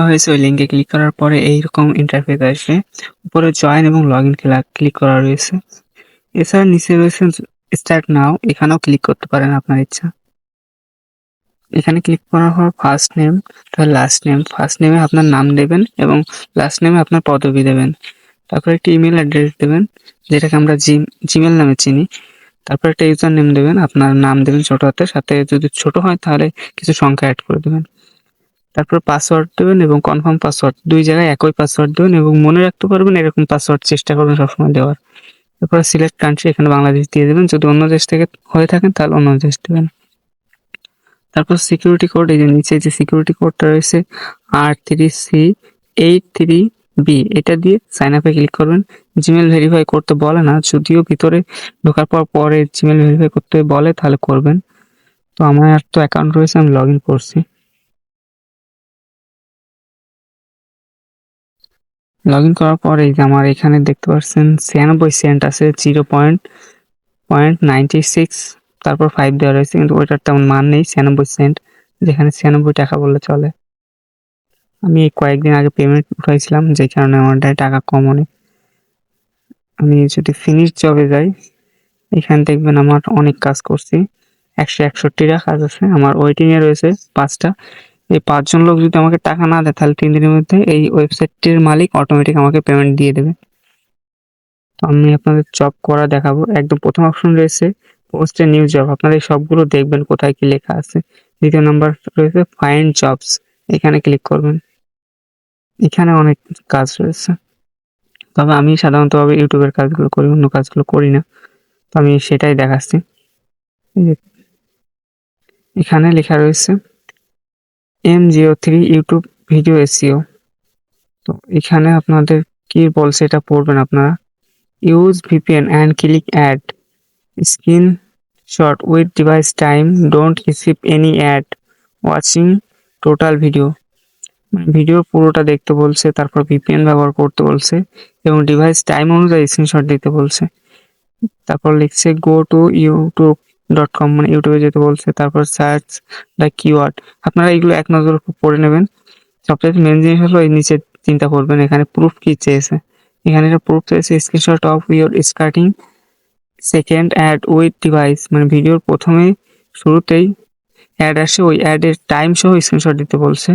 হয়েছে ওই লিঙ্কে ক্লিক করার পরে এইরকম ইন্টারফেস আসবে। উপরে জয়েন এবং লগইন ক্লিক করা রয়েছে। এছাড়া নিচে রয়েছে স্টার্ট নাও, এখানেও ক্লিক করতে পারেন আপনার ইচ্ছা। এখানে ক্লিক করার পর ফার্স্ট নেম, তারপর লাস্ট নেম। ফার্স্ট নেমে আপনার নাম দেবেন এবং লাস্ট নেমে আপনার পদবি দেবেন। তারপর একটা ইমেল অ্যাড্রেস দেবেন, যেটাকে আমরা জিমেল নামে চিনি। তারপর একটা ইউজার নেম দেবেন, আপনার নাম দেবেন ছোট হাতে, সাথে যদি ছোট হয় তাহলে কিছু সংখ্যা অ্যাড করে দেবেন। তারপর পাসওয়ার্ড দেবেন এবং কনফার্ম পাসওয়ার্ড, 2 জায়গায় একই পাসওয়ার্ড দেবেন এবং মনে রাখতে পারবেন এরকম পাসওয়ার্ড চেষ্টা করবেন সবসময় দেওয়ার। তারপরে সিলেক্ট কান্ট্রি, এখানে বাংলাদেশ দিয়ে দেবেন। যদি অন্য দেশ থেকে হয়ে থাকেন তাহলে অন্য দেশ দেবেন। তারপর সিকিউরিটি কোড, এই যে নিচে যে সিকিউরিটি কোডটা রয়েছে R3C83B, এটা দিয়ে সাইন আপে ক্লিক করবেন। জিমেল ভেরিফাই করতে বলে না, যদিও ভিতরে ঢোকার পর পরে জিমেল ভেরিফাই করতে বলে তাহলে করবেন। তো আমার তো অ্যাকাউন্ট রয়েছে, আমি লগ ইন করছি। লগ ইন করার পরে এই যে আমার এখানে দেখতে পাচ্ছেন 96 সেন্ট আছে, 0.96, তারপর 5 দেওয়া রয়েছে, কিন্তু ওইটার তেমন মান নেই। 96 সেন্ট, যেখানে 96 টাকা বললে চলে। আমি এই কয়েকদিন আগে পেমেন্ট উঠাইছিলাম, যে কারণে আমার টাকা কম অনেক। আমি যদি ফিনিশ জবে যাই, এখানে দেখবেন আমার অনেক কাজ করছি, 161টা কাজ আছে। আমার ওয়েটিং এ রয়েছে 5টা। এই 5 জন লোক যদি আমাকে টাকা না দেয় তাহলে 3 দিনের মধ্যে এই ওয়েবসাইটটির মালিক অটোমেটিক আমাকে পেমেন্ট দিয়ে দেবে। তো আমি আপনাদের জব করা দেখাবো। একদম প্রথম অপশন রয়েছে পোস্ট এ নিউ জব, আপনারা এই সবগুলো দেখবেন কোথায় কি লেখা আছে। দ্বিতীয় নাম্বার রয়েছে ফাইন্ড জবস, এখানে ক্লিক করবেন। এখানে অনেক কাজ রয়েছে, তবে আমি সাধারণতভাবে ইউটিউবের কাজগুলো করি, অন্য কাজগুলো করি না। তো আমি সেটাই দেখাচ্ছি। এখানে লেখা রয়েছে M03 ইউটিউব ভিডিও এসইও। তো এখানে আপনাদের কি বলছে এটা পড়বেন আপনারা। Use VPN and click ad screenshot with device time, don't receive any ad, watching total video. Video পুরোটা দেখতে বলছে, তারপর ভিপিএন ব্যবহার করতে বলছে এবং ডিভাইস টাইম অনুযায়ী স্ক্রিনশট দিতে বলছে। তারপর লিখছে গো টু youtube.com, মানে ইউটিউবে যেতে বলছে। তারপর সার্চ দ্য কিওয়ার্ড, আপনারা এগুলো এক নজর পড়ে নেবেন। সবচেয়ে মেন জিনিস হলো এই নিচে চিন্তা করবেন এখানে প্রুফ কি চেয়েছে। এখানে একটা প্রুফ চেয়েছে screenshot of your starting second ad with device, মানে ভিডিওর প্রথমে শুরুতেই অ্যাড আসে, ওই অ্যাডের টাইম সহ স্ক্রিনশট দিতে বলছে।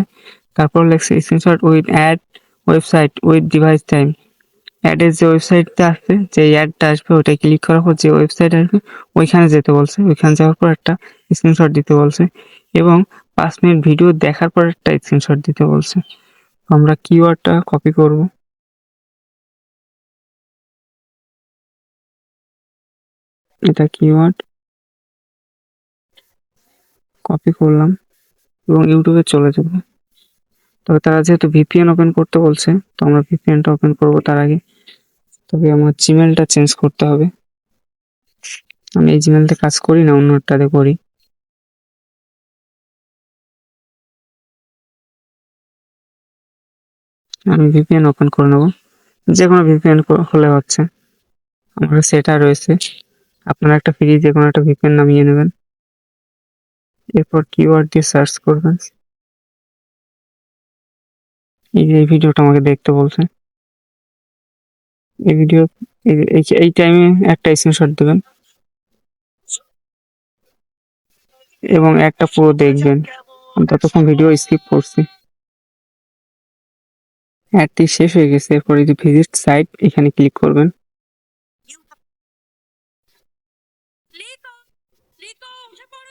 তারপর লেখছে screenshot with ad website with device time, অ্যাডের যে ওয়েবসাইটটা আসবে, যে অ্যাডটা আসবে ওইটা ক্লিক করার পর যে ওয়েবসাইট আসবে ওইখানে যেতে বলছে। ওইখানে যাওয়ার পর একটা স্ক্রিনশট দিতে বলছে এবং 5 মিনিট ভিডিও দেখার পর একটা স্ক্রিনশট দিতে বলছে। আমরা কিওয়ার্ডটা কপি করব। এটা কিওয়ার্ড কপি করলাম এবং ইউটিউবে চলে যাব। তবে তারা যেহেতু ভিপিএন ওপেন করতে বলছে, তো আমরা ভিপিএনটা ওপেন করব তার আগে। তবে আমার জিমেলটা চেঞ্জ করতে হবে। আমি এই জিমেলতে কাজ করি না, অন্যটাতে করি। আমি ভিপিএন ওপেন করে নেব, যে কোনো ভিপিএন হলে হচ্ছে। আমার সেটা রয়েছে, আপনারা একটা ফ্রি যে কোনো একটা ভিপিএন নামিয়ে নেবেন। এরপর কিওয়ার্ড দিয়ে সার্চ করবেন। এই যে এই ভিডিওটা আমাকে দেখতে বলছে, এই ভিডিও এই টাইমে একটা স্ক্রিনশট দেবেন এবং একটা পুরো দেখবেন। আমি ততক্ষণ ভিডিও স্কিপ করছি। অ্যাডটি শেষ হয়ে গেছে। এরপর এই যে ভিজিট সাইট, এখানে ক্লিক করবেন।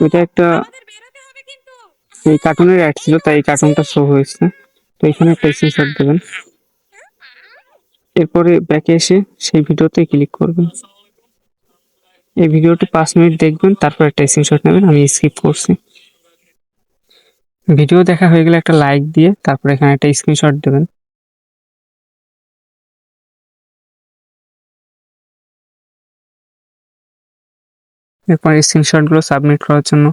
এটা একটা এই কার্টুনের অ্যাড ছিল, তাই এই কার্টুনটা শো হয়েছে। তো এখানে একটা স্ক্রিনশট দেবেন। এরপরে ব্যাকে এসে সেই ভিডিওতে ক্লিক করবেন। এই ভিডিওটি 5 মিনিট দেখবেন, তারপর একটা স্ক্রিনশট নেবেন। আমি স্কিপ করছি। ভিডিও দেখা হয়ে গেলে একটা লাইক দিয়ে তারপর এখানে একটা স্ক্রিনশট দেবেন। এরপর স্ক্রিনশটগুলো সাবমিট করার জন্য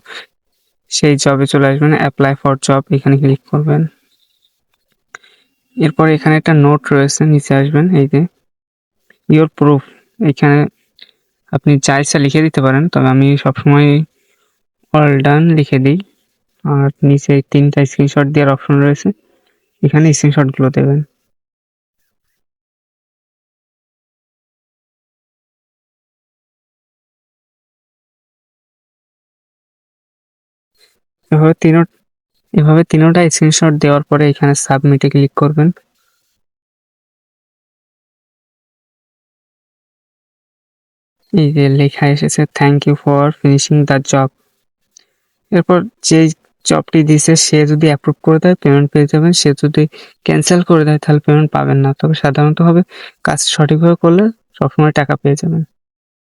সেই জবে চলে আসবেন, অ্যাপ্লাই ফর জব, এখানে ক্লিক করবেন। এরপর এখানে একটা নোট রয়েছে, নিচে আসবেন, এই যে ইওর প্রুফ, এখানে আপনি যা ইচ্ছা লিখে দিতে পারেন, তবে আমি সবসময় অল ডান লিখে দিই। আর নিচে 3টা স্ক্রিনশট দেওয়ার অপশন রয়েছে, এখানে স্ক্রিনশটগুলো দেবেন। এভাবে তিনোটা স্ক্রিনশট দেওয়ার পরে এখানে সাবমিটে ক্লিক করবেন। এই যে লেখা এসেছে thank you for finishing the job. এরপর যে জবটি দিছে সে যদি অ্যাপ্রুভ করে দেয় পেমেন্ট পেয়ে যাবেন, সে যদি ক্যান্সেল করে দেয় তাহলে পেমেন্ট পাবেন না। তবে সাধারণত হবে কাজ সঠিকভাবে করলে সবসময় টাকা পেয়ে যাবেন।